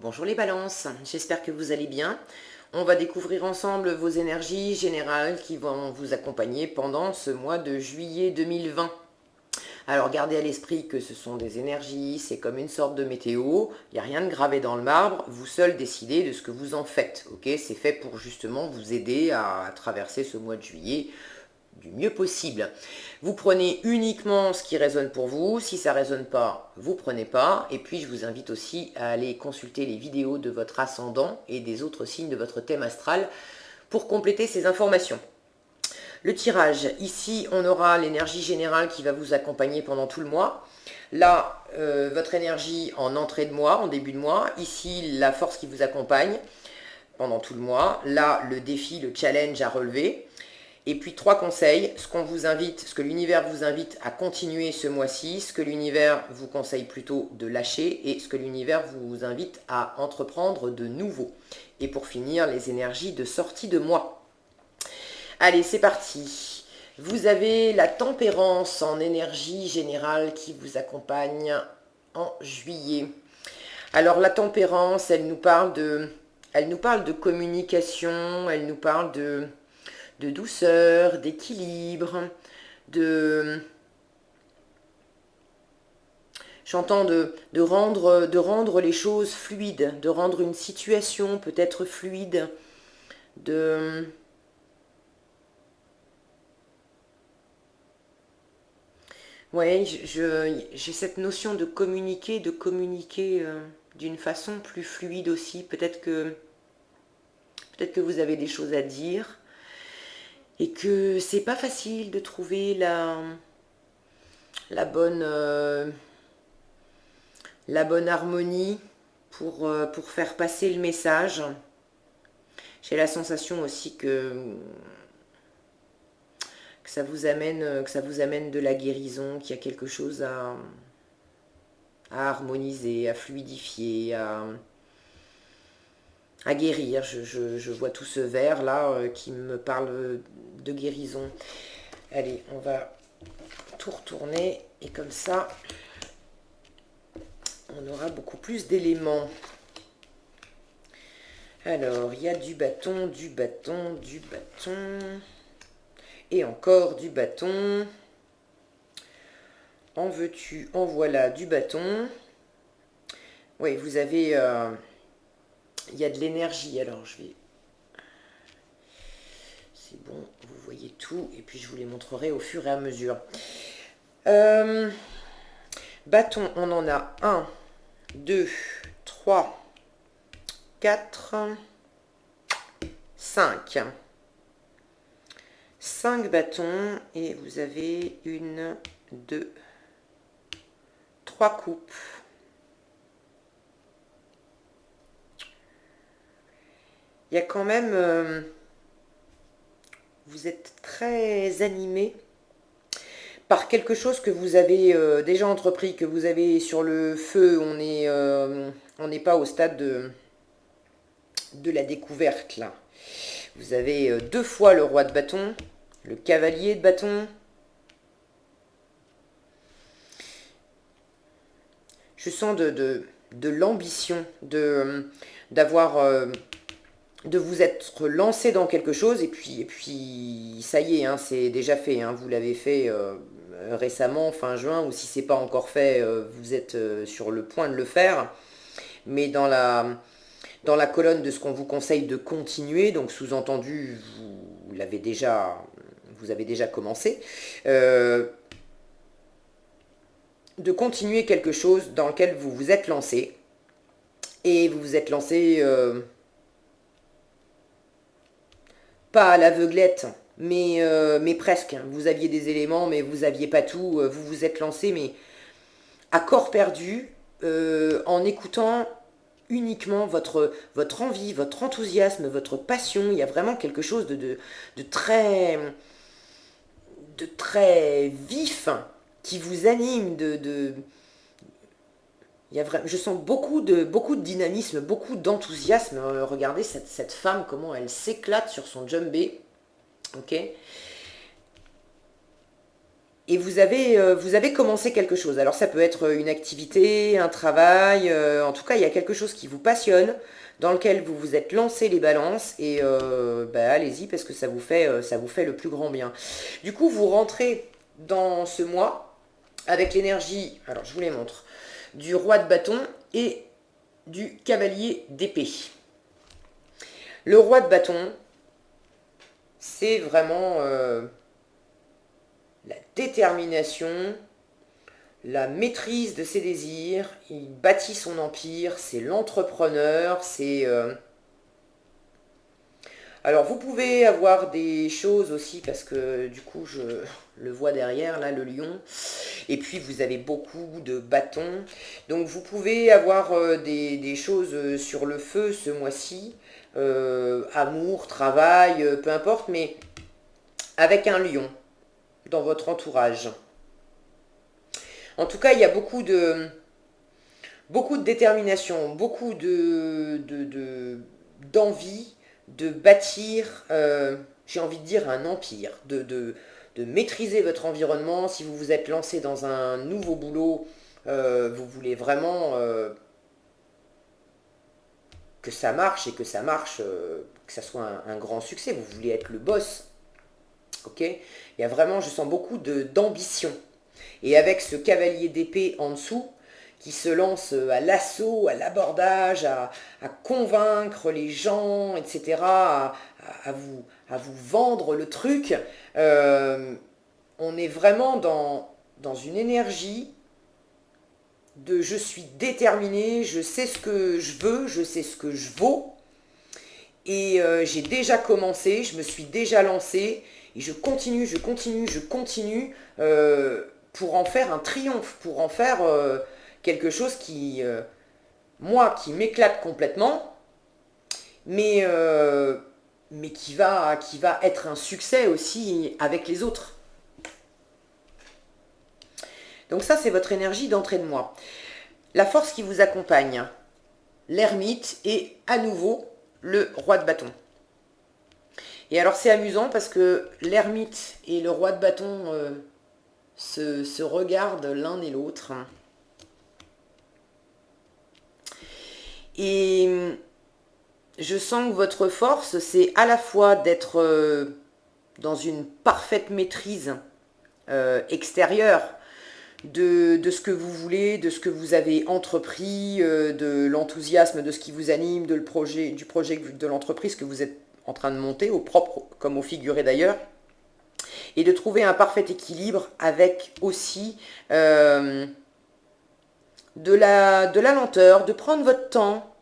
Bonjour les balances, j'espère que vous allez bien. On va découvrir ensemble vos énergies générales qui vont vous accompagner pendant ce mois de juillet 2020. Alors gardez à l'esprit que ce sont des énergies, c'est comme une sorte de météo, il n'y a rien de gravé dans le marbre, vous seul décidez de ce que vous en faites. Ok, c'est fait pour justement vous aider à traverser ce mois de juillet du mieux possible. Vous prenez uniquement ce qui résonne pour vous. Si ça ne résonne pas, vous prenez pas. Et puis je vous invite aussi à aller consulter les vidéos de votre ascendant et des autres signes de votre thème astral pour compléter ces informations. Le tirage, ici on aura l'énergie générale qui va vous accompagner pendant tout le mois. Là, votre énergie en entrée de mois, en début de mois. Ici, la force qui vous accompagne pendant tout le mois. Là, le défi, le challenge à relever. Et puis 3 conseils, ce que l'univers vous invite à continuer ce mois-ci, ce que l'univers vous conseille plutôt de lâcher et ce que l'univers vous invite à entreprendre de nouveau. Et pour finir, les énergies de sortie de mois. Allez, c'est parti. Vous avez la tempérance en énergie générale qui vous accompagne en juillet. Alors la tempérance, elle nous parle de communication, elle nous parle de douceur, d'équilibre, j'entends de rendre les choses fluides, de rendre une situation peut-être fluide, ouais, j'ai cette notion de communiquer d'une façon plus fluide aussi. Peut-être que vous avez des choses à dire et que c'est pas facile de trouver la bonne, euh, la bonne harmonie pour faire passer le message. J'ai la sensation aussi que ça vous amène de la guérison, qu'il y a quelque chose à harmoniser, à fluidifier, à guérir. Je vois tout ce vert là qui me parle de guérison. Allez, on va tout retourner et comme ça, on aura beaucoup plus d'éléments. Alors, il y a du bâton, du bâton, du bâton. Et encore du bâton. En veux-tu, en voilà du bâton. Oui, vous avez... il y a de l'énergie. Alors, je vais... C'est bon, vous voyez tout. Et puis, je vous les montrerai au fur et à mesure. Bâton, on en a 1, 2, 3, 4, 5. 5 bâtons et vous avez 1, 2, 3 coupes. Il y a quand même... vous êtes très animé par quelque chose que vous avez déjà entrepris, que vous avez sur le feu. On n'est pas au stade de la découverte là. Vous avez 2 fois le roi de bâton, le cavalier de bâton. Je sens de l'ambition, d'avoir... de vous être lancé dans quelque chose et puis ça y est, hein, c'est déjà fait. Hein, vous l'avez fait récemment, fin juin, ou si c'est pas encore fait, vous êtes sur le point de le faire. Mais dans la colonne de ce qu'on vous conseille de continuer, donc sous-entendu, vous avez déjà commencé, de continuer quelque chose dans lequel vous vous êtes lancé. Et vous vous êtes lancé... pas à l'aveuglette, mais presque. Vous aviez des éléments, mais vous n'aviez pas tout. Vous vous êtes lancé, mais à corps perdu, en écoutant uniquement votre envie, votre enthousiasme, votre passion. Il y a vraiment quelque chose de très vif qui vous anime, je sens beaucoup de dynamisme, beaucoup d'enthousiasme. Regardez cette femme, comment elle s'éclate sur son djembé. Ok. et vous avez commencé quelque chose. Alors ça peut être une activité, un travail, en tout cas il y a quelque chose qui vous passionne, dans lequel vous vous êtes lancé les balances, et bah, allez-y parce que ça vous fait le plus grand bien. Du coup, vous rentrez dans ce mois avec l'énergie, alors je vous les montre, du roi de bâton et du cavalier d'épée. Le roi de bâton, c'est vraiment la détermination, la maîtrise de ses désirs, il bâtit son empire, c'est l'entrepreneur, c'est... Alors vous pouvez avoir des choses aussi, parce que du coup je le vois derrière, là, le lion, et puis vous avez beaucoup de bâtons, donc vous pouvez avoir des choses sur le feu ce mois-ci, amour, travail, peu importe, mais avec un lion dans votre entourage. En tout cas, il y a beaucoup de détermination, beaucoup d'envie de bâtir, j'ai envie de dire, un empire, de maîtriser votre environnement. Si vous vous êtes lancé dans un nouveau boulot, vous voulez vraiment que ça marche, et que ça marche, que ça soit un grand succès. Vous voulez être le boss. Ok, il y a vraiment, je sens beaucoup d'ambition. Et avec ce cavalier d'épée en dessous, qui se lance à l'assaut, à l'abordage, à convaincre les gens, etc., à vous vendre le truc, on est vraiment dans une énergie de je suis déterminé, je sais ce que je veux, je sais ce que je vaux, et j'ai déjà commencé, je me suis déjà lancé, et je continue, je continue, je continue, pour en faire un triomphe, pour en faire quelque chose qui, moi, qui m'éclate complètement, mais qui va être un succès aussi avec les autres. Donc ça, c'est votre énergie d'entrée de mois. La force qui vous accompagne, l'ermite, et à nouveau le roi de bâton. Et alors c'est amusant parce que l'ermite et le roi de bâton se regardent l'un et l'autre. Et je sens que votre force, c'est à la fois d'être dans une parfaite maîtrise extérieure de ce que vous voulez, de ce que vous avez entrepris, de l'enthousiasme de ce qui vous anime, du projet de l'entreprise que vous êtes en train de monter, au propre comme au figuré d'ailleurs, et de trouver un parfait équilibre avec aussi de la lenteur, de prendre votre temps.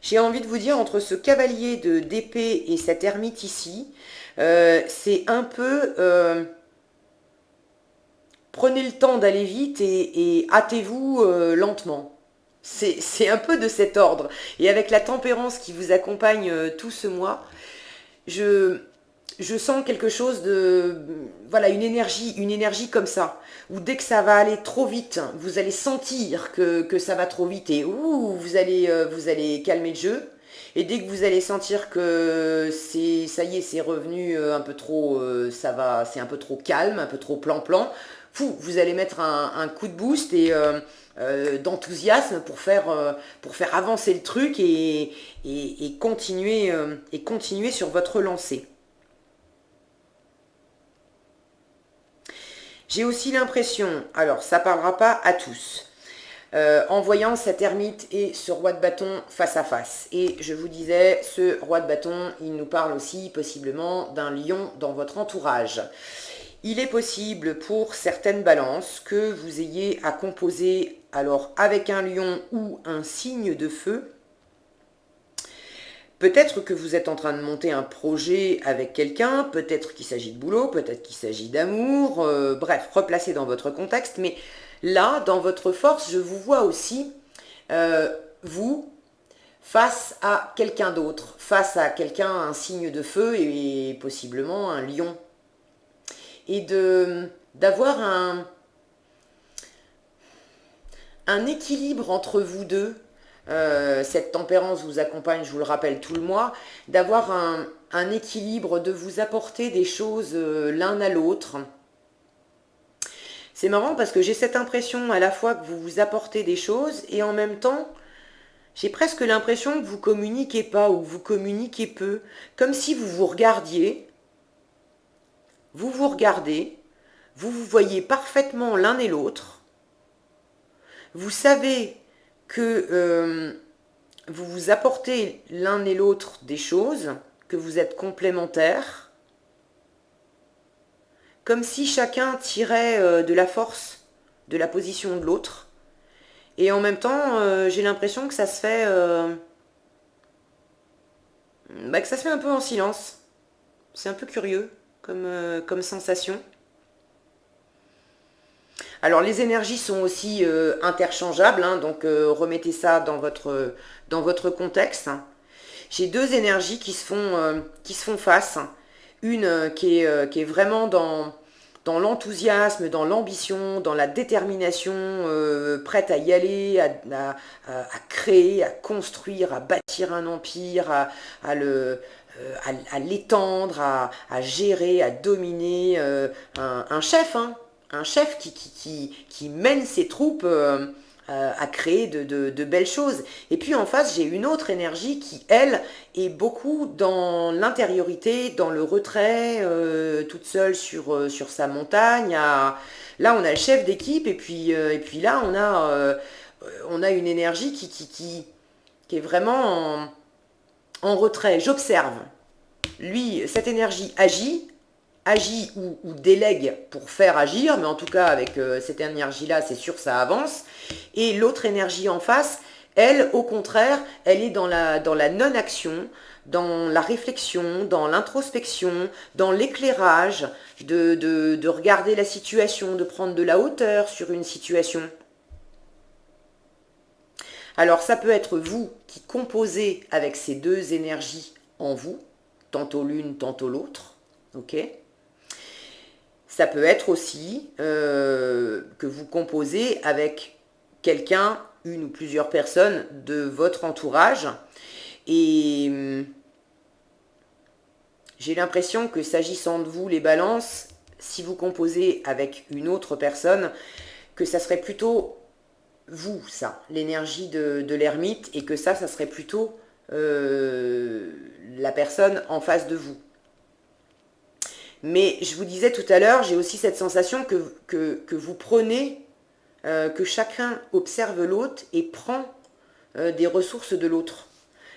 J'ai envie de vous dire, entre ce cavalier d'épée et cette ermite ici, c'est un peu... prenez le temps d'aller vite et hâtez-vous lentement. C'est un peu de cet ordre. Et avec la tempérance qui vous accompagne tout ce mois, je sens quelque chose de... Voilà, une énergie comme ça. Où dès que ça va aller trop vite, vous allez sentir que ça va trop vite, et vous allez calmer le jeu. Et dès que vous allez sentir que ça y est, c'est revenu un peu trop, c'est un peu trop calme, un peu trop plan-plan, vous allez mettre un coup de boost et d'enthousiasme pour faire avancer le truc, et continuer sur votre lancée. J'ai aussi l'impression, alors ça parlera pas à tous, en voyant cette ermite et ce roi de bâton face à face. Et je vous disais, ce roi de bâton, il nous parle aussi possiblement d'un lion dans votre entourage. Il est possible pour certaines balances que vous ayez à composer alors avec un lion ou un signe de feu. Peut-être que vous êtes en train de monter un projet avec quelqu'un, peut-être qu'il s'agit de boulot, peut-être qu'il s'agit d'amour, bref, replacez dans votre contexte. Mais là, dans votre force, je vous vois aussi, vous, face à quelqu'un d'autre, face à quelqu'un, un signe de feu et possiblement un lion. Et d'avoir un équilibre entre vous deux. Cette tempérance vous accompagne, je vous le rappelle, tout le mois, d'avoir un équilibre, de vous apporter des choses l'un à l'autre, C'est marrant parce que j'ai cette impression à la fois que vous vous apportez des choses et en même temps, j'ai presque l'impression que vous communiquez pas ou que vous communiquez peu. Comme si vous vous regardiez, vous vous regardez, vous vous voyez parfaitement l'un et l'autre. Vous savez que vous vous apportez l'un et l'autre des choses, que vous êtes complémentaires, comme si chacun tirait de la force de la position de l'autre. Et en même temps, j'ai l'impression que ça se fait, que ça se fait un peu en silence. C'est un peu curieux comme sensation. Alors les énergies sont aussi interchangeables, hein, donc remettez ça dans votre contexte. J'ai deux énergies qui se font face. Une qui est vraiment dans l'enthousiasme, dans l'ambition, dans la détermination, prête à y aller, à créer, à construire, à bâtir un empire, à l'étendre, à gérer, à dominer, un chef, hein, un chef qui mène ses troupes à créer de belles choses. Et puis en face, j'ai une autre énergie qui, elle, est beaucoup dans l'intériorité, dans le retrait, toute seule sur sa montagne. Là, on a le chef d'équipe, et puis là, on a une énergie qui est vraiment en retrait. J'observe. Lui, cette énergie agit ou délègue pour faire agir, mais en tout cas avec cette énergie-là, c'est sûr, ça avance. Et l'autre énergie en face, elle, au contraire, elle est dans la non-action, dans la réflexion, dans l'introspection, dans l'éclairage, de regarder la situation, de prendre de la hauteur sur une situation. Alors ça peut être vous qui composez avec ces deux énergies en vous, tantôt l'une, tantôt l'autre, ok ? Ça peut être aussi que vous composez avec quelqu'un, une ou plusieurs personnes de votre entourage. Et j'ai l'impression que s'agissant de vous, les balances, si vous composez avec une autre personne, que ça serait plutôt vous, ça, l'énergie de l'ermite, et que ça serait plutôt la personne en face de vous. Mais je vous disais tout à l'heure, j'ai aussi cette sensation que vous prenez, que chacun observe l'autre et prend des ressources de l'autre.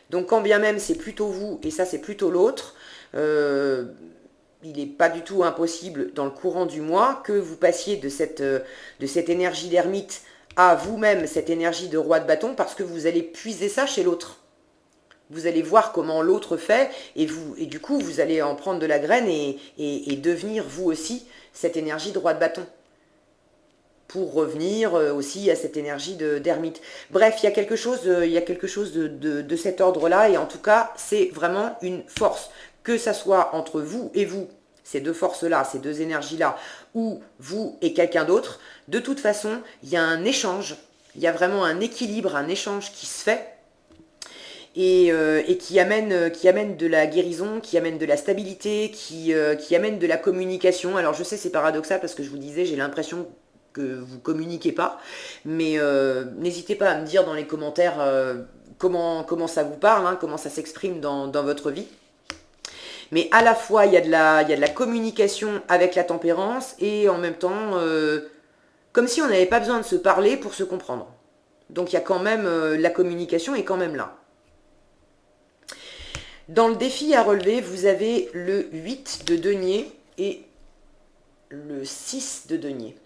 Donc quand bien même c'est plutôt vous et ça c'est plutôt l'autre, il n'est pas du tout impossible dans le courant du mois que vous passiez de cette énergie d'ermite à vous-même cette énergie de roi de bâton parce que vous allez puiser ça chez l'autre. Vous allez voir comment l'autre fait et du coup vous allez en prendre de la graine et devenir vous aussi cette énergie de roi de bâton pour revenir aussi à cette énergie d'ermite. Bref, il y a quelque chose de cet ordre-là et en tout cas c'est vraiment une force, que ça soit entre vous et vous, ces deux forces-là, ces deux énergies-là, ou vous et quelqu'un d'autre, de toute façon il y a un échange, il y a vraiment un équilibre, un échange qui se fait et qui amène de la guérison, qui amène de la stabilité, qui amène de la communication. Alors je sais c'est paradoxal parce que je vous disais j'ai l'impression que vous communiquez pas, mais n'hésitez pas à me dire dans les commentaires comment ça vous parle, hein, comment ça s'exprime dans votre vie. Mais à la fois il y a de la communication avec la tempérance et en même temps comme si on n'avait pas besoin de se parler pour se comprendre. Donc il y a quand même la communication est quand même là. Dans le défi à relever, vous avez le 8 de denier et le 6 de denier.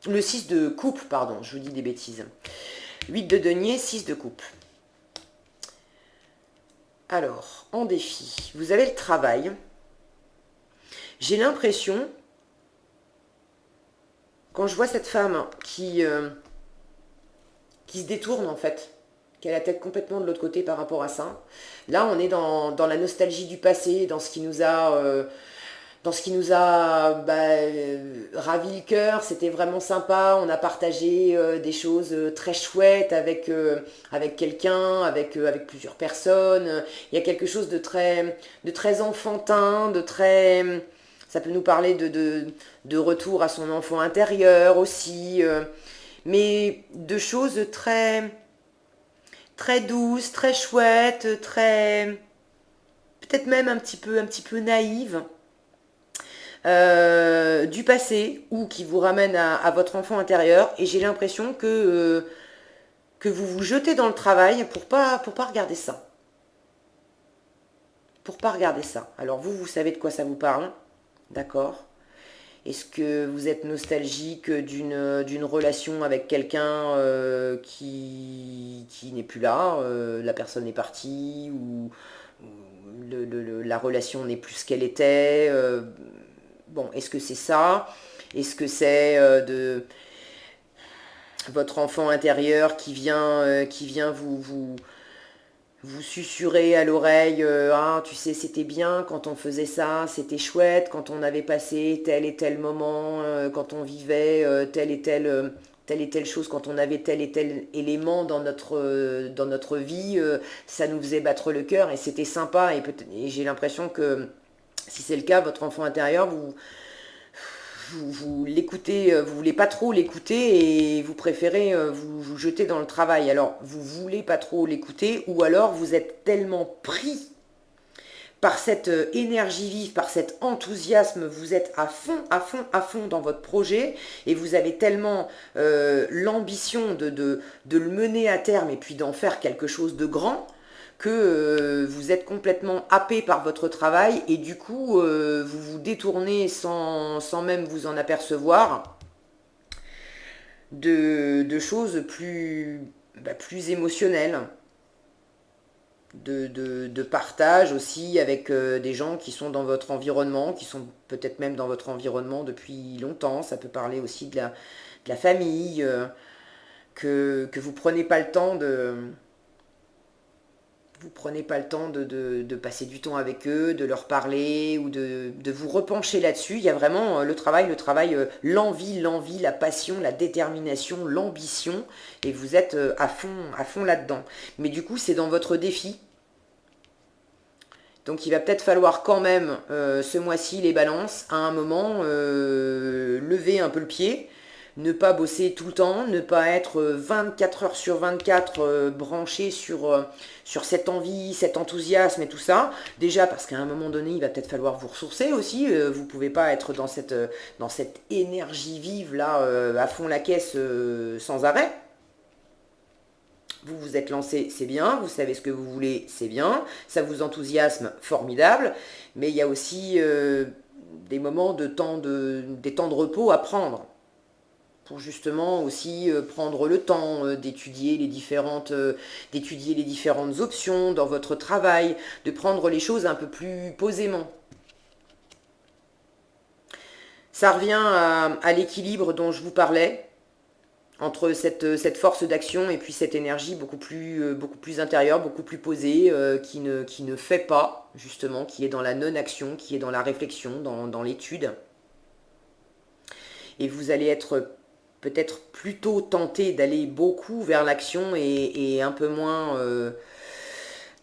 Le 6 de coupe, pardon, je vous dis des bêtises. 8 de denier, 6 de coupe. Alors, en défi, vous avez le travail. J'ai l'impression, quand je vois cette femme qui se détourne en fait, qui a la tête complètement de l'autre côté par rapport à ça. Là, on est dans la nostalgie du passé, dans ce qui nous a ravi le cœur. C'était vraiment sympa. On a partagé des choses très chouettes avec quelqu'un, avec plusieurs personnes. Il y a quelque chose de très enfantin, Ça peut nous parler de retour à son enfant intérieur aussi, mais de choses très, très douces, très chouettes, très, peut-être même un petit peu naïves, du passé ou qui vous ramènent à votre enfant intérieur. Et j'ai l'impression que vous vous jetez dans le travail pour pas regarder ça. Pour pas regarder ça. Alors vous savez de quoi ça vous parle, d'accord? Est-ce que vous êtes nostalgique d'une relation avec quelqu'un qui n'est plus là, la personne est partie, ou la relation n'est plus ce qu'elle était, bon, est-ce que c'est ça? Est-ce que c'est de votre enfant intérieur qui vient vous susurrer à l'oreille, ah, tu sais, c'était bien quand on faisait ça, c'était chouette quand on avait passé tel et tel moment, quand on vivait telle et telle chose, quand on avait tel et tel élément dans notre vie, ça nous faisait battre le cœur et c'était sympa. Et j'ai l'impression que si c'est le cas, votre enfant intérieur, vous l'écoutez, vous voulez pas trop l'écouter et vous préférez vous jeter dans le travail. Alors, vous voulez pas trop l'écouter ou alors vous êtes tellement pris par cette énergie vive, par cet enthousiasme, vous êtes à fond, à fond, à fond dans votre projet et vous avez tellement l'ambition de le mener à terme et puis d'en faire quelque chose de grand que vous êtes complètement happé par votre travail et du coup vous vous détournez sans même vous en apercevoir de choses plus émotionnelles, de partage aussi avec des gens qui sont dans votre environnement, qui sont peut-être même dans votre environnement depuis longtemps. Ça peut parler aussi de la famille, que vous prenez pas le temps de passer du temps avec eux, de leur parler ou de vous repencher là-dessus. Il y a vraiment le travail, l'envie, la passion, la détermination, l'ambition, et vous êtes à fond là-dedans. Mais du coup, c'est dans votre défi. Donc il va peut-être falloir quand même, ce mois-ci, les balances, à un moment, lever un peu le pied, ne pas bosser tout le temps, ne pas être 24 heures sur 24 branché sur cette envie, cet enthousiasme et tout ça. Déjà parce qu'à un moment donné, il va peut-être falloir vous ressourcer aussi. Vous ne pouvez pas être dans cette énergie vive là, à fond la caisse sans arrêt. Vous vous êtes lancé, c'est bien, vous savez ce que vous voulez, c'est bien, ça vous enthousiasme, formidable, mais il y a aussi des moments des temps de repos à prendre pour justement aussi prendre le temps d'étudier d'étudier les différentes options dans votre travail, de prendre les choses un peu plus posément. Ça revient à l'équilibre dont je vous parlais, entre cette force d'action et puis cette énergie beaucoup plus intérieure, beaucoup plus posée, qui ne fait pas, justement, qui est dans la non-action, qui est dans la réflexion, dans l'étude. Et vous allez être peut-être plutôt tenté d'aller beaucoup vers l'action et un peu moins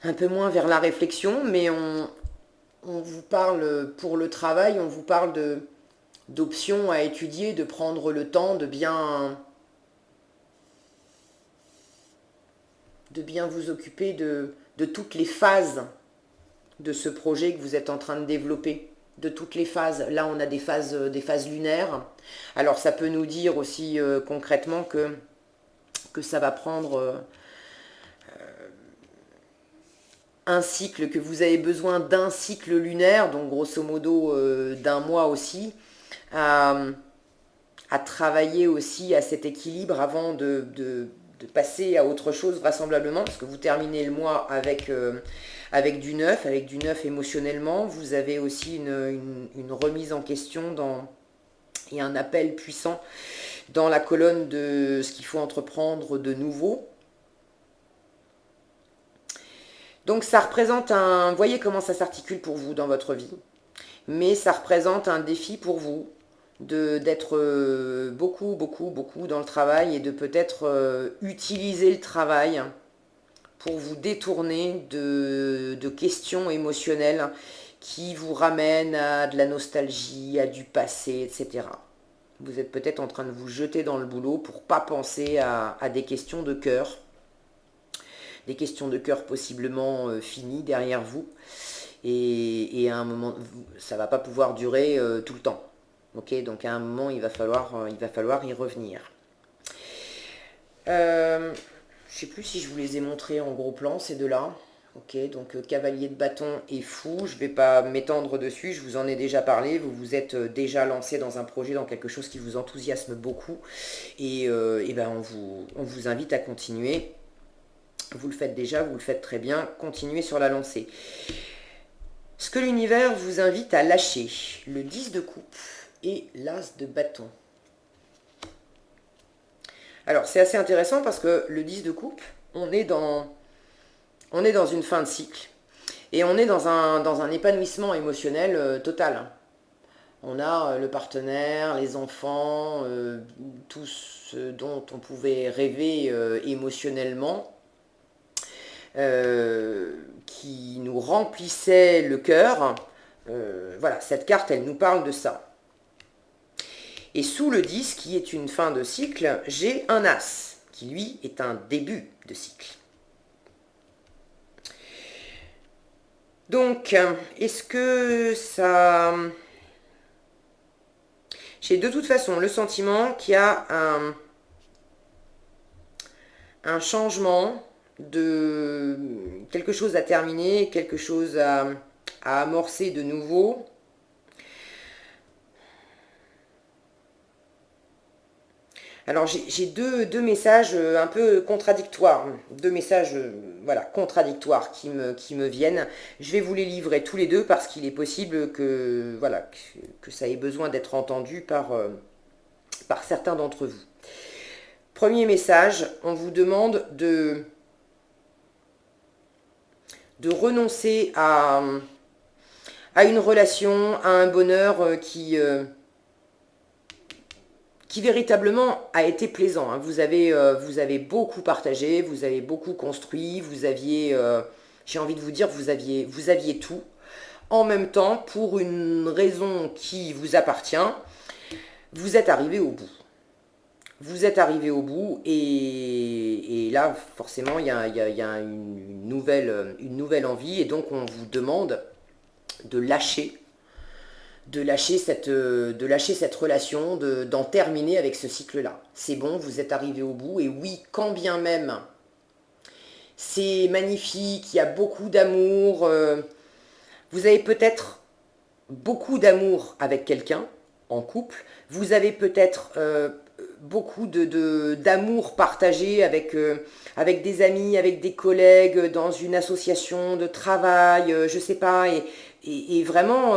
vers la réflexion, mais on vous parle, pour le travail, on vous parle d'options à étudier, de prendre le temps de bien vous occuper de toutes les phases de ce projet que vous êtes en train de développer, de toutes les phases. Là, on a des phases lunaires. Alors, ça peut nous dire aussi concrètement que ça va prendre un cycle, que vous avez besoin d'un cycle lunaire, donc grosso modo d'un mois aussi, à travailler aussi à cet équilibre avant de passer à autre chose vraisemblablement, parce que vous terminez le mois avec du neuf émotionnellement. Vous avez aussi une remise en question et un appel puissant dans la colonne de ce qu'il faut entreprendre de nouveau. Donc ça représente vous voyez comment ça s'articule pour vous dans votre vie, mais ça représente un défi pour vous d'être beaucoup dans le travail et de peut-être utiliser le travail pour vous détourner de questions émotionnelles qui vous ramène à de la nostalgie, à du passé, etc. Vous êtes peut-être en train de vous jeter dans le boulot pour pas penser à des questions de cœur. Des questions de cœur possiblement finies derrière vous. Et à un moment, ça ne va pas pouvoir durer tout le temps. Ok, donc à un moment, il va falloir y revenir. Je ne sais plus si je vous les ai montrés en gros plan, ces deux-là. Ok, donc cavalier de bâton et fou, je ne vais pas m'étendre dessus, je vous en ai déjà parlé, vous vous êtes déjà lancé dans un projet, dans quelque chose qui vous enthousiasme beaucoup, et ben on vous invite à continuer. Vous le faites déjà, vous le faites très bien, continuez sur la lancée. Ce que l'univers vous invite à lâcher, le 10 de coupe et l'as de bâton. Alors c'est assez intéressant parce que le 10 de coupe, on est dans une fin de cycle et on est dans un épanouissement émotionnel total. On a le partenaire, les enfants, tout ce dont on pouvait rêver émotionnellement, qui nous remplissait le cœur. Voilà, cette carte, elle nous parle de ça. Et sous le 10, qui est une fin de cycle, j'ai un as, qui lui est un début de cycle. Donc, est-ce que ça... J'ai de toute façon le sentiment qu'il y a un changement, de quelque chose à terminer, quelque chose à amorcer de nouveau. Alors j'ai deux messages un peu contradictoires, deux messages voilà, contradictoires qui me viennent. Je vais vous les livrer tous les deux parce qu'il est possible que, voilà, que ça ait besoin d'être entendu par certains d'entre vous. Premier message, on vous demande de renoncer à une relation, à un bonheur qui véritablement a été plaisant. Hein. Vous avez beaucoup partagé, vous avez beaucoup construit, vous aviez, j'ai envie de vous dire, vous aviez tout. En même temps, pour une raison qui vous appartient, vous êtes arrivé au bout. Vous êtes arrivé au bout et là, forcément, il y a une nouvelle envie et donc on vous demande de lâcher cette relation, d'en terminer avec ce cycle-là. C'est bon, vous êtes arrivé au bout, et oui, quand bien même c'est magnifique, il y a beaucoup d'amour, vous avez peut-être beaucoup d'amour avec quelqu'un, en couple, vous avez peut-être beaucoup d'amour partagé avec des amis, avec des collègues, dans une association de travail, je sais pas, et vraiment...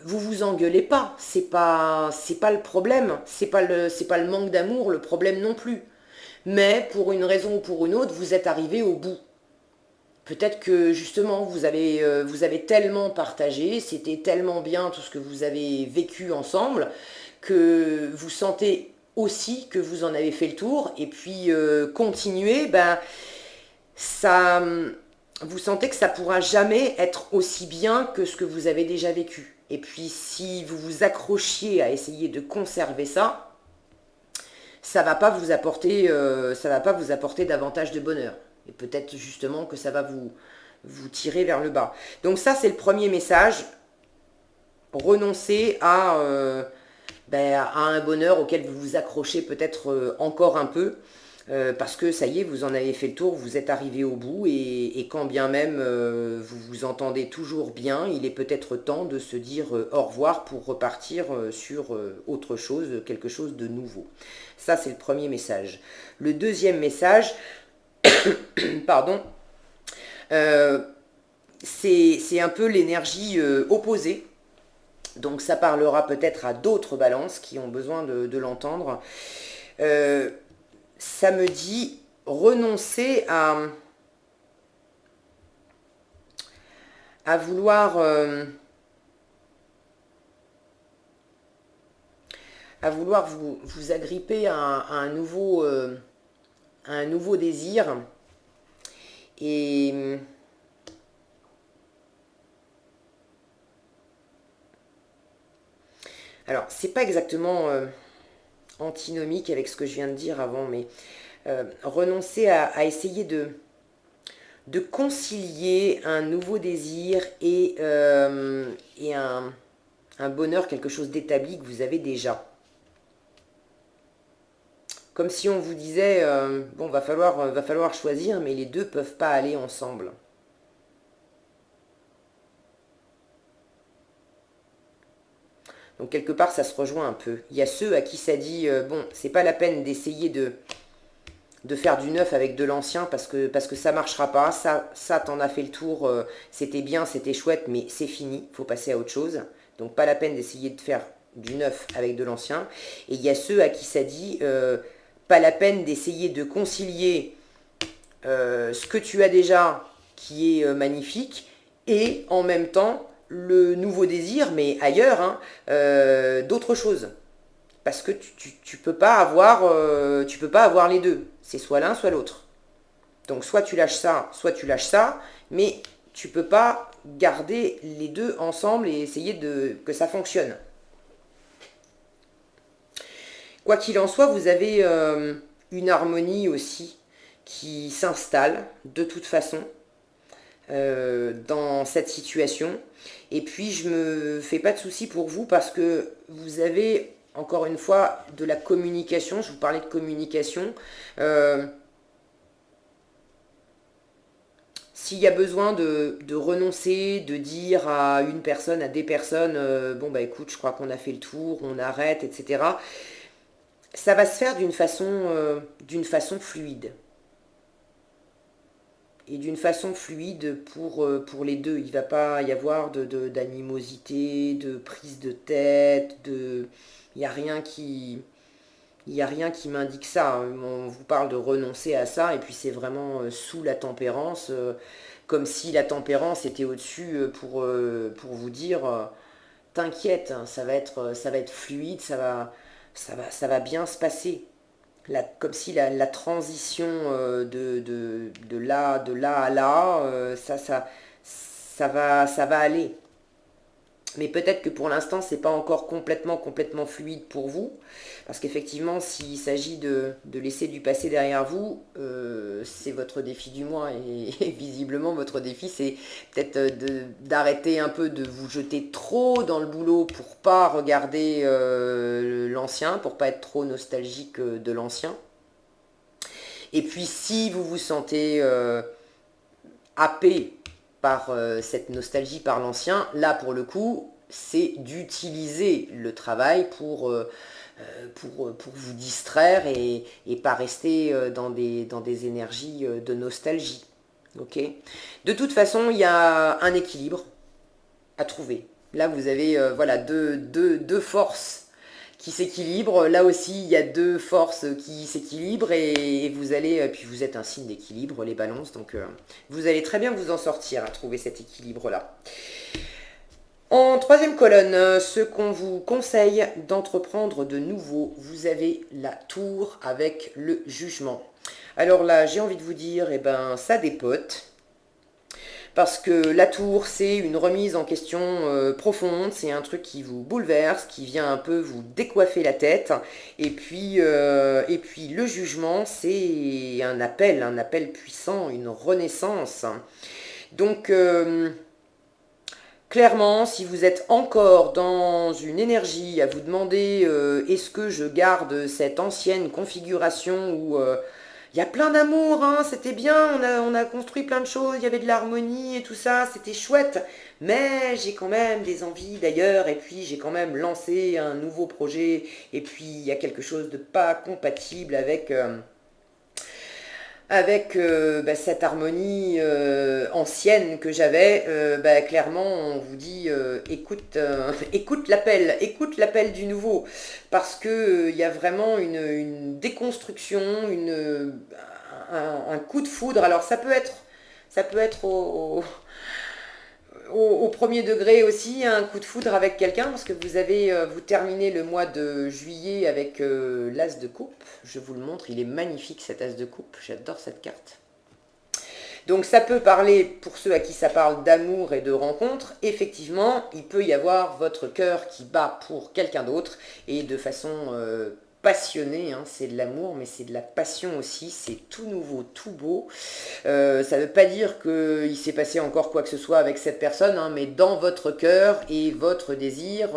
vous vous engueulez pas, c'est pas le problème, c'est pas le manque d'amour, le problème non plus. Mais pour une raison ou pour une autre, vous êtes arrivé au bout. Peut-être que justement vous avez tellement partagé, c'était tellement bien tout ce que vous avez vécu ensemble, que vous sentez aussi que vous en avez fait le tour, et puis continuer, ben ça, vous sentez que ça pourra jamais être aussi bien que ce que vous avez déjà vécu. Et puis si vous vous accrochiez à essayer de conserver ça, ça va pas vous apporter davantage de bonheur. Et peut-être justement que ça va vous tirer vers le bas. Donc ça, c'est le premier message. Renoncez à un bonheur auquel vous vous accrochez peut-être encore un peu. Parce que ça y est, vous en avez fait le tour, vous êtes arrivé au bout et quand bien même vous vous entendez toujours bien, il est peut-être temps de se dire au revoir pour repartir sur autre chose, quelque chose de nouveau. Ça, c'est le premier message. Le deuxième message, pardon, c'est un peu l'énergie opposée. Donc ça parlera peut-être à d'autres balances qui ont besoin de l'entendre. Ça me dit renoncer à vouloir vous agripper à un nouveau désir et Alors, c'est pas exactement antinomique avec ce que je viens de dire avant, mais renoncer à essayer de concilier un nouveau désir et un bonheur, quelque chose d'établi que vous avez déjà. Comme si on vous disait, bon, va falloir choisir, mais les deux peuvent pas aller ensemble. Donc quelque part, ça se rejoint un peu. Il y a ceux à qui ça dit, bon, c'est pas la peine d'essayer de faire du neuf avec de l'ancien parce que ça marchera pas. Ça t'en as fait le tour, c'était bien, c'était chouette, mais c'est fini, faut passer à autre chose. Donc pas la peine d'essayer de faire du neuf avec de l'ancien. Et il y a ceux à qui ça dit, pas la peine d'essayer de concilier ce que tu as déjà, qui est magnifique, et en même temps le nouveau désir, mais ailleurs, hein, d'autres choses. Parce que tu peux pas avoir les deux. C'est soit l'un, soit l'autre. Donc soit tu lâches ça, mais tu peux pas garder les deux ensemble et essayer que ça fonctionne. Quoi qu'il en soit, vous avez une harmonie aussi qui s'installe de toute façon dans cette situation. Et puis je me fais pas de soucis pour vous parce que vous avez encore une fois de la communication. Je vous parlais de communication. S'il y a besoin de renoncer, de dire à une personne, à des personnes, bon bah écoute, je crois qu'on a fait le tour, on arrête, etc. Ça va se faire d'une façon fluide. Et d'une façon fluide pour les deux. Il ne va pas y avoir d'animosité, de prise de tête, il n'y a rien il y a rien qui m'indique ça. On vous parle de renoncer à ça, et puis c'est vraiment sous la tempérance, comme si la tempérance était au-dessus pour vous dire, t'inquiète, hein, ça va être fluide, ça va bien se passer. Comme si la transition de là à là, ça va aller. Mais peut-être que pour l'instant, c'est pas encore complètement fluide pour vous. Parce qu'effectivement, s'il s'agit de laisser du passé derrière vous, c'est votre défi du mois. Et visiblement, votre défi, c'est peut-être d'arrêter un peu de vous jeter trop dans le boulot pour pas regarder l'ancien, pour pas être trop nostalgique de l'ancien. Et puis, si vous vous sentez happé par cette nostalgie par l'ancien, là pour le coup, c'est d'utiliser le travail pour vous distraire et pas rester dans des énergies de nostalgie. Ok. De toute façon, il y a un équilibre à trouver. Là, vous avez voilà, deux forces qui s'équilibrent. Là aussi, il y a deux forces qui s'équilibrent et vous allez, puis vous êtes un signe d'équilibre, les balances, donc vous allez très bien vous en sortir à trouver cet équilibre-là. En troisième colonne, ce qu'on vous conseille d'entreprendre de nouveau, vous avez la tour avec le jugement. Alors là, j'ai envie de vous dire, eh ben, ça dépote. Parce que la tour, c'est une remise en question profonde, c'est un truc qui vous bouleverse, qui vient un peu vous décoiffer la tête. Et puis le jugement, c'est un appel puissant, une renaissance. Donc, clairement, si vous êtes encore dans une énergie à vous demander est-ce que je garde cette ancienne configuration où il y a plein d'amour, hein, c'était bien, on a construit plein de choses, il y avait de l'harmonie et tout ça, c'était chouette, mais j'ai quand même des envies d'ailleurs, et puis j'ai quand même lancé un nouveau projet, et puis il y a quelque chose de pas compatible avec cette harmonie ancienne que j'avais, clairement on vous dit écoute l'appel du nouveau, parce que il y a vraiment une déconstruction, un coup de foudre. Alors ça peut être au premier degré aussi, un coup de foudre avec quelqu'un, parce que vous terminez le mois de juillet avec l'as de coupe. Je vous le montre, il est magnifique cet as de coupe, j'adore cette carte. Donc ça peut parler, pour ceux à qui ça parle d'amour et de rencontre, effectivement, il peut y avoir votre cœur qui bat pour quelqu'un d'autre, et de façon passionnée, hein. C'est de l'amour, mais c'est de la passion aussi, c'est tout nouveau, tout beau. Ça ne veut pas dire qu'il s'est passé encore quoi que ce soit avec cette personne, hein, mais dans votre cœur et votre désir,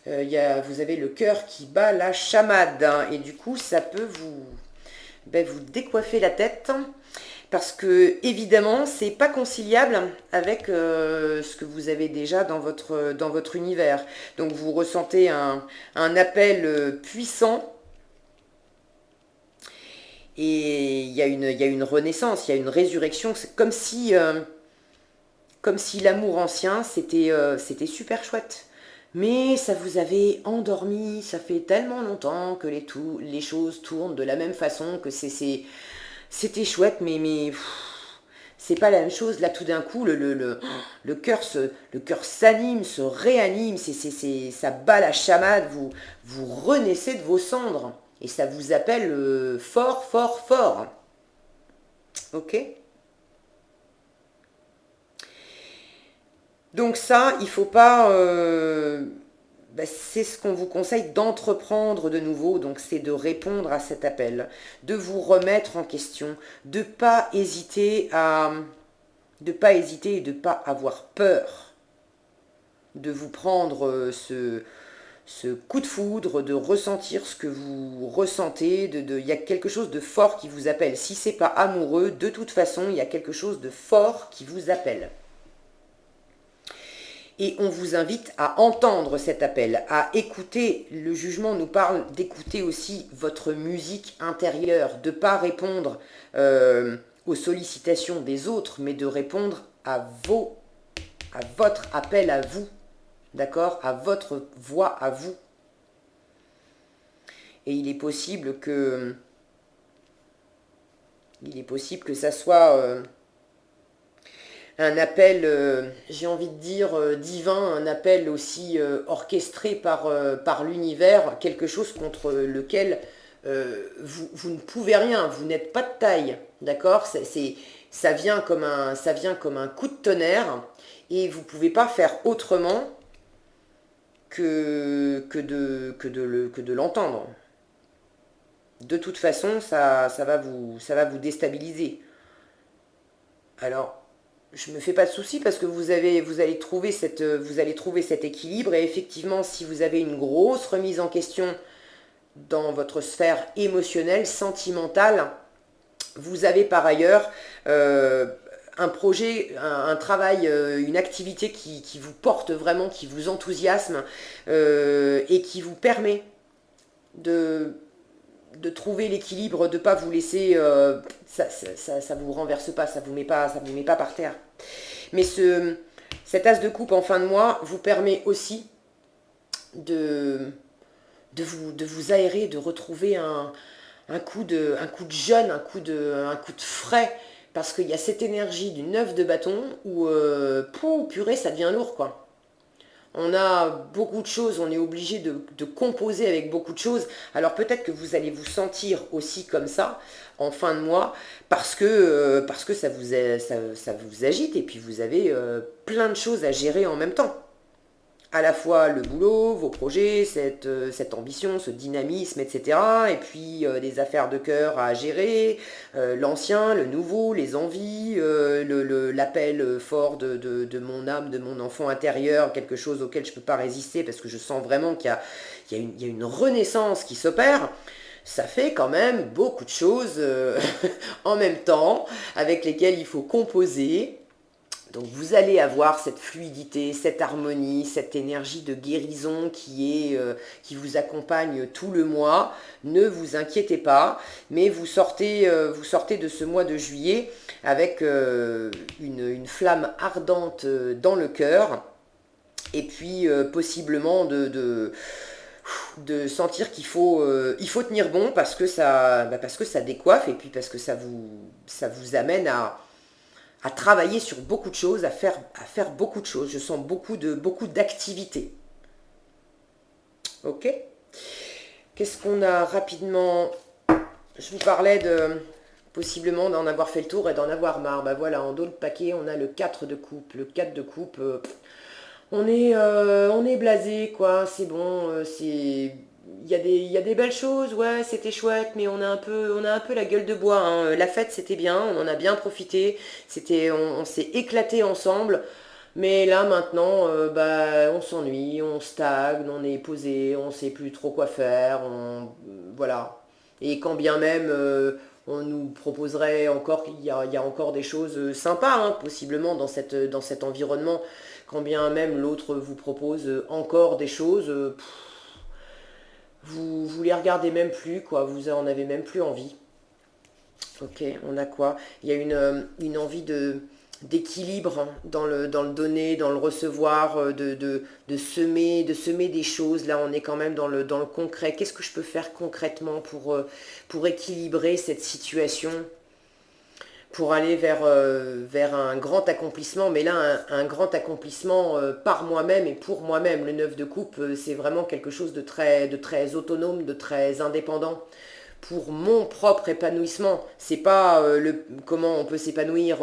vous avez le cœur qui bat la chamade, hein, et du coup ça peut vous décoiffer la tête. Parce que, évidemment, c'est pas conciliable avec ce que vous avez déjà dans votre univers. Donc, vous ressentez un appel puissant. Et il y a une renaissance, il y a une résurrection. C'est comme si l'amour ancien, c'était super chouette. Mais ça vous avait endormi, ça fait tellement longtemps que les choses tournent de la même façon, que c'était chouette, mais c'est pas la même chose. Là, tout d'un coup, le cœur s'anime, se réanime, ça bat la chamade, vous renaissez de vos cendres. Et ça vous appelle fort, fort, fort. Ok? Donc ça, il faut pas... c'est ce qu'on vous conseille d'entreprendre de nouveau, donc c'est de répondre à cet appel, de vous remettre en question, de pas hésiter et de pas avoir peur de vous prendre ce coup de foudre, de ressentir ce que vous ressentez, il y a quelque chose de fort qui vous appelle. Si c'est pas amoureux, de toute façon, il y a quelque chose de fort qui vous appelle. Et on vous invite à entendre cet appel, à écouter. Le jugement nous parle d'écouter aussi votre musique intérieure, de ne pas répondre aux sollicitations des autres, mais de répondre à votre appel à vous, d'accord, à votre voix à vous. Et il est possible que ça soit un appel, j'ai envie de dire, divin, un appel aussi orchestré par l'univers, quelque chose contre lequel vous ne pouvez rien, vous n'êtes pas de taille, d'accord? Ça vient comme un coup de tonnerre, et vous ne pouvez pas faire autrement que de l'entendre. De toute façon, ça va vous déstabiliser. Alors, je me fais pas de soucis parce que vous allez trouver cet équilibre, et effectivement, si vous avez une grosse remise en question dans votre sphère émotionnelle, sentimentale, vous avez par ailleurs un projet, un travail, une activité qui vous porte vraiment, qui vous enthousiasme et qui vous permet de trouver l'équilibre, de ne pas vous laisser, ça vous renverse pas, ça vous met pas par terre. Mais cet as de coupe en fin de mois vous permet aussi de vous aérer, de retrouver un coup de jeune, un coup de frais, parce qu'il y a cette énergie du 9 de bâton où, purée, ça devient lourd, quoi. On a beaucoup de choses, on est obligé de composer avec beaucoup de choses. Alors peut-être que vous allez vous sentir aussi comme ça en fin de mois, parce que ça vous agite, et puis vous avez plein de choses à gérer en même temps. À la fois le boulot, vos projets, cette ambition, ce dynamisme, etc. Et puis des affaires de cœur à gérer, l'ancien, le nouveau, les envies, l'appel fort de mon âme, de mon enfant intérieur, quelque chose auquel je ne peux pas résister parce que je sens vraiment qu'il y a une renaissance qui s'opère. Ça fait quand même beaucoup de choses en même temps avec lesquelles il faut composer. Donc vous allez avoir cette fluidité, cette harmonie, cette énergie de guérison qui vous accompagne tout le mois. Ne vous inquiétez pas, mais vous sortez de ce mois de juillet avec une flamme ardente dans le cœur, et puis possiblement de sentir qu'il faut tenir bon parce que ça décoiffe, et puis parce que ça vous amène à travailler sur beaucoup de choses, à faire beaucoup de choses. Je sens beaucoup d'activités. Ok? Qu'est-ce qu'on a rapidement? Je vous parlais Possiblement d'en avoir fait le tour et d'en avoir marre. Bah voilà, en dos de paquet, on a le 4 de coupe. Le 4 de coupe, on est blasé, quoi. C'est bon, il y a des belles choses, ouais, c'était chouette, mais on a un peu la gueule de bois, hein. La fête, c'était bien, on en a bien profité. On s'est éclaté ensemble. Mais là, maintenant, bah, on s'ennuie, on stagne, on est posé, on sait plus trop quoi faire. Voilà. Et quand bien même on nous proposerait encore, il y a encore des choses sympas, hein, possiblement dans cet environnement, quand bien même l'autre vous propose encore des choses, vous les regardez même plus, quoi, vous en avez même plus envie. Ok, on a quoi? Il y a une envie d'équilibre, hein, dans le donner, dans le recevoir, de semer des choses. Là, on est quand même dans le concret. Qu'est-ce que je peux faire concrètement pour équilibrer cette situation, pour aller vers un grand accomplissement, mais là, un grand accomplissement par moi-même et pour moi-même. Le 9 de coupe, c'est vraiment quelque chose de très autonome, de très indépendant pour mon propre épanouissement. C'est pas comment on peut s'épanouir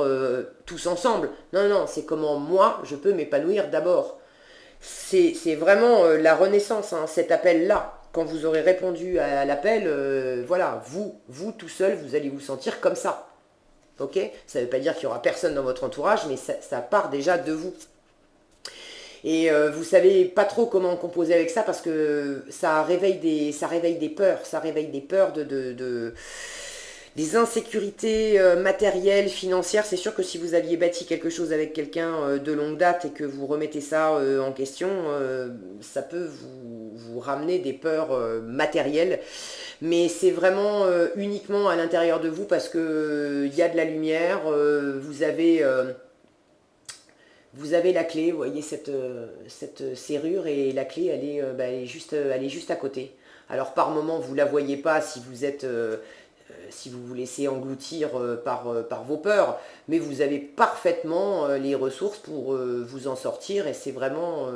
tous ensemble. Non, non, c'est comment moi, je peux m'épanouir d'abord. C'est vraiment la renaissance, hein, cet appel-là. Quand vous aurez répondu à l'appel, voilà, vous tout seul, vous allez vous sentir comme ça. Ok? Ça ne veut pas dire qu'il n'y aura personne dans votre entourage, mais ça part déjà de vous. Et vous savez pas trop comment composer avec ça parce que ça réveille des peurs des insécurités matérielles, financières. C'est sûr que si vous aviez bâti quelque chose avec quelqu'un de longue date et que vous remettez ça en question, ça peut vous ramener des peurs matérielles. Mais c'est vraiment uniquement à l'intérieur de vous parce que il y a de la lumière, vous avez la clé, vous voyez cette serrure et la clé, bah, elle est juste à côté. Alors par moment, vous ne la voyez pas si vous vous laissez engloutir par vos peurs, mais vous avez parfaitement les ressources pour vous en sortir et c'est vraiment,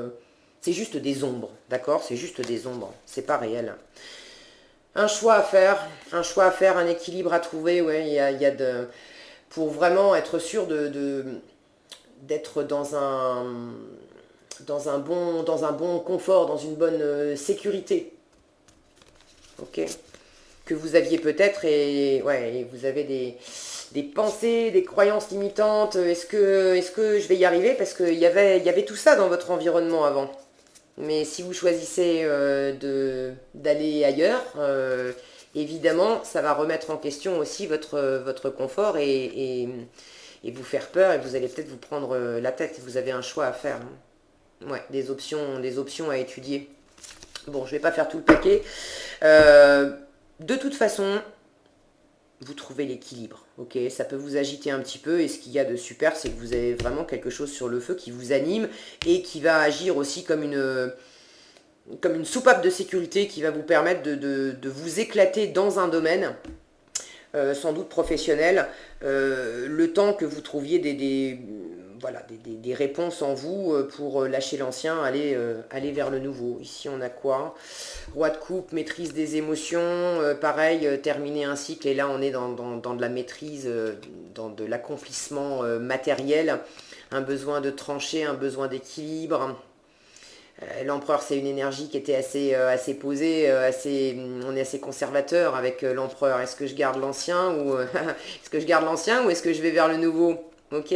c'est juste des ombres, d'accord? C'est juste des ombres, c'est pas réel. Un choix à faire, un équilibre à trouver, ouais, il y a pour vraiment être sûr d'être dans un bon confort, dans une bonne sécurité, ok, que vous aviez peut-être et ouais, et vous avez des pensées, des croyances limitantes. Est-ce que je vais y arriver? Parce il y avait tout ça dans votre environnement avant. Mais si vous choisissez d'aller ailleurs, évidemment, ça va remettre en question aussi votre confort et vous faire peur et vous allez peut-être vous prendre la tête. Vous avez un choix à faire, hein. Ouais, des options à étudier. Bon, je vais pas faire tout le paquet. De toute façon, vous trouvez l'équilibre, ok? Ça peut vous agiter un petit peu et ce qu'il y a de super, c'est que vous avez vraiment quelque chose sur le feu qui vous anime et qui va agir aussi comme une soupape de sécurité qui va vous permettre de vous éclater dans un domaine sans doute professionnel, le temps que vous trouviez voilà, des réponses en vous pour lâcher l'ancien, aller vers le nouveau. Ici, on a quoi? Roi de coupe, maîtrise des émotions, pareil, terminer un cycle, et là, on est dans de la maîtrise, dans de l'accomplissement matériel, un besoin de trancher, un besoin d'équilibre. L'empereur, c'est une énergie qui était assez posée, on est assez conservateur avec l'empereur. Est-ce que je garde l'ancien ou est-ce que je garde l'ancien ou est-ce que je vais vers le nouveau? Ok.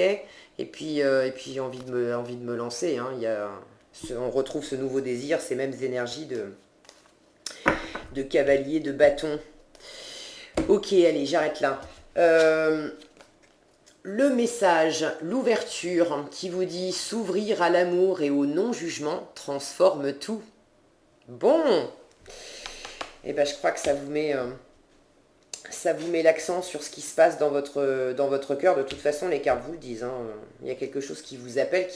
Et puis j'ai envie de me lancer, hein. On retrouve ce nouveau désir, ces mêmes énergies de cavalier, de bâton. Ok, allez, j'arrête là. Le message, l'ouverture qui vous dit s'ouvrir à l'amour et au non-jugement transforme tout. Bon, et ben je crois que ça vous met l'accent sur ce qui se passe dans votre cœur. De toute façon, les cartes vous le disent, hein. Il y a quelque chose qui vous appelle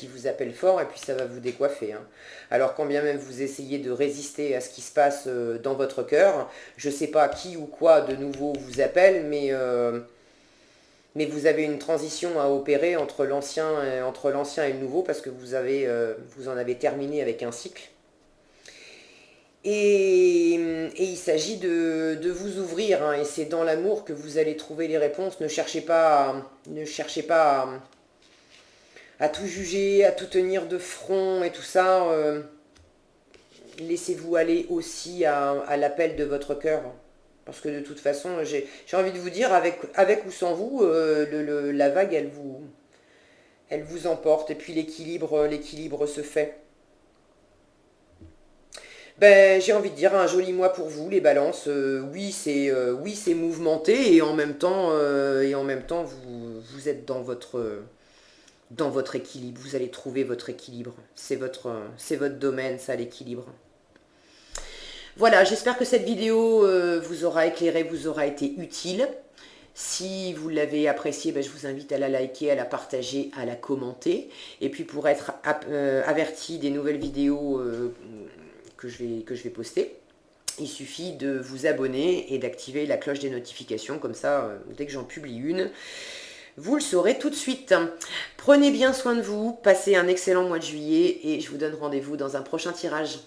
fort, et puis ça va vous décoiffer, hein. Alors quand bien même vous essayez de résister à ce qui se passe dans votre cœur, je ne sais pas qui ou quoi de nouveau vous appelle, mais vous avez une transition à opérer entre l'ancien et le nouveau parce que vous en avez terminé avec un cycle. Et il s'agit de vous ouvrir, hein, et c'est dans l'amour que vous allez trouver les réponses. Ne cherchez pas à tout juger, à tout tenir de front et tout ça. Laissez-vous aller aussi à l'appel de votre cœur. Parce que de toute façon, j'ai envie de vous dire, avec ou sans vous, la vague, elle vous emporte. Et puis l'équilibre se fait. Ben, j'ai envie de dire un joli mois pour vous, les balances. Oui, c'est mouvementé et en même temps vous êtes dans votre équilibre. Vous allez trouver votre équilibre. C'est votre domaine, ça, l'équilibre. Voilà, j'espère que cette vidéo vous aura éclairé, vous aura été utile. Si vous l'avez appréciée, ben, je vous invite à la liker, à la partager, à la commenter. Et puis pour être averti des nouvelles vidéos que je vais poster, il suffit de vous abonner et d'activer la cloche des notifications. Comme ça, dès que j'en publie une, vous le saurez tout de suite. Prenez bien soin de vous, passez un excellent mois de juillet et je vous donne rendez-vous dans un prochain tirage.